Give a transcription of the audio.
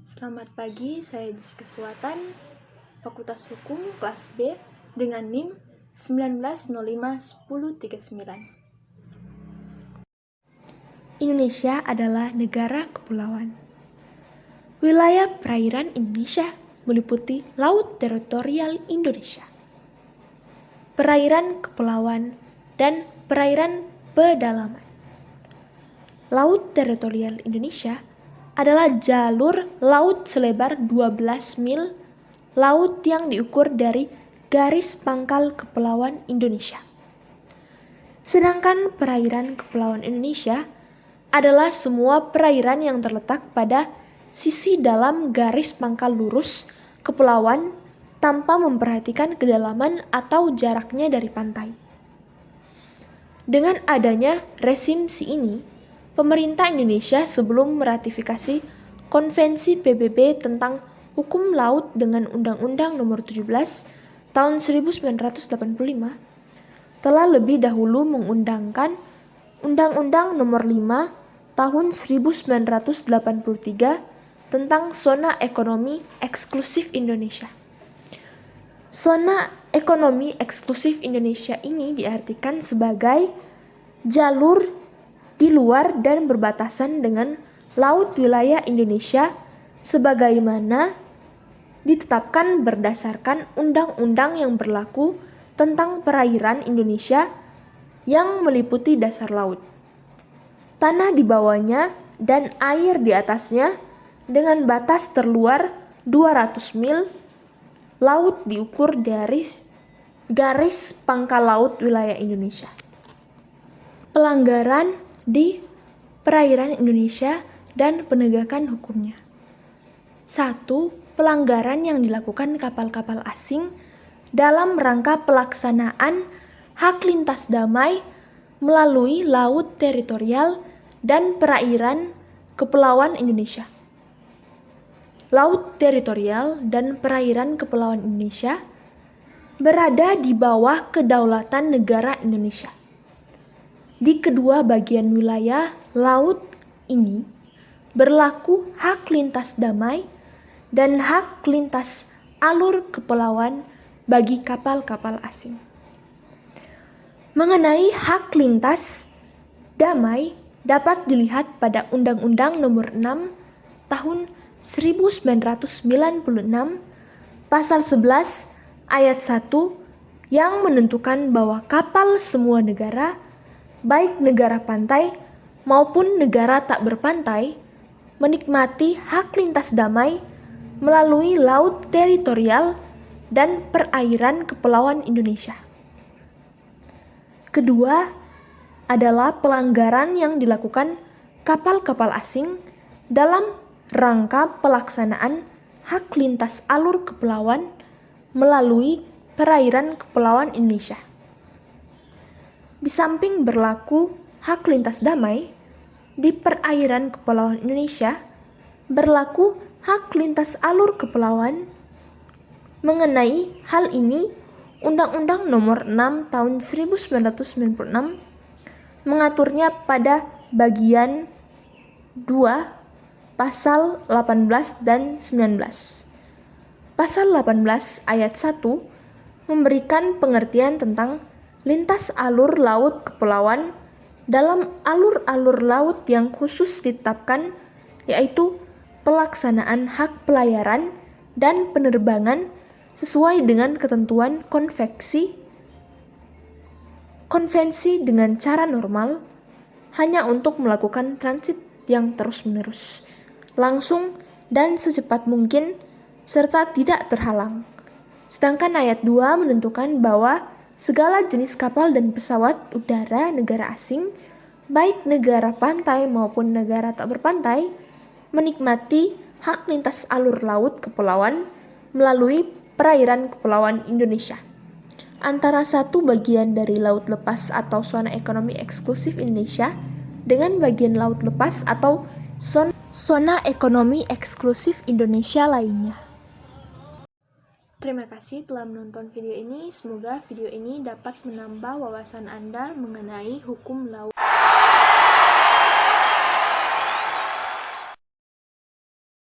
Selamat pagi, saya Jessica Suwatan, Fakultas Hukum kelas B dengan NIM 19051039. Indonesia adalah negara kepulauan. Wilayah perairan Indonesia meliputi Laut Teritorial Indonesia, perairan kepulauan, dan perairan pedalaman. Laut Teritorial Indonesia adalah jalur laut selebar 12 mil laut yang diukur dari garis pangkal kepulauan Indonesia. Sedangkan perairan kepulauan Indonesia adalah semua perairan yang terletak pada sisi dalam garis pangkal lurus kepulauan tanpa memperhatikan kedalaman atau jaraknya dari pantai. Dengan adanya rezim ini, pemerintah Indonesia sebelum meratifikasi Konvensi PBB tentang Hukum Laut dengan Undang-Undang Nomor 17 Tahun 1985 telah lebih dahulu mengundangkan Undang-Undang Nomor 5 Tahun 1983 tentang Zona Ekonomi Eksklusif Indonesia. Zona Ekonomi Eksklusif Indonesia ini diartikan sebagai jalur di luar dan berbatasan dengan laut wilayah Indonesia sebagaimana ditetapkan berdasarkan undang-undang yang berlaku tentang perairan Indonesia yang meliputi dasar laut, tanah di bawahnya, dan air di atasnya dengan batas terluar 200 mil laut diukur dari garis pangkal laut wilayah Indonesia. Pelanggaran di perairan Indonesia dan penegakan hukumnya. 1. Pelanggaran yang dilakukan kapal-kapal asing dalam rangka pelaksanaan hak lintas damai melalui laut teritorial dan perairan kepulauan Indonesia. Laut teritorial dan perairan kepulauan Indonesia berada di bawah kedaulatan negara Indonesia. Di kedua bagian wilayah laut ini berlaku hak lintas damai dan hak lintas alur kepulauan bagi kapal-kapal asing. Mengenai hak lintas damai dapat dilihat pada Undang-Undang Nomor 6 Tahun 1996 Pasal 11 Ayat 1 yang menentukan bahwa kapal semua negara, baik negara pantai maupun negara tak berpantai, menikmati hak lintas damai melalui laut teritorial dan perairan kepulauan Indonesia. Kedua adalah pelanggaran yang dilakukan kapal-kapal asing dalam rangka pelaksanaan hak lintas alur kepulauan melalui perairan kepulauan Indonesia. Di samping berlaku hak lintas damai, di perairan kepulauan Indonesia berlaku hak lintas alur kepulauan. Mengenai hal ini, Undang-Undang Nomor 6 Tahun 1996 mengaturnya pada bagian 2 Pasal 18 dan 19. Pasal 18 ayat 1 memberikan pengertian tentang lintas alur laut kepulauan dalam alur-alur laut yang khusus ditetapkan, yaitu pelaksanaan hak pelayaran dan penerbangan sesuai dengan ketentuan konvensi dengan cara normal, hanya untuk melakukan transit yang terus-menerus, langsung dan secepat mungkin, serta tidak terhalang. Sedangkan ayat 2 menentukan bahwa segala jenis kapal dan pesawat udara negara asing, baik negara pantai maupun negara tak berpantai, menikmati hak lintas alur laut kepulauan melalui perairan kepulauan Indonesia. Antara satu bagian dari laut lepas atau zona ekonomi eksklusif Indonesia dengan bagian laut lepas atau zona ekonomi eksklusif Indonesia lainnya. Terima kasih telah menonton video ini. Semoga video ini dapat menambah wawasan Anda mengenai hukum laut.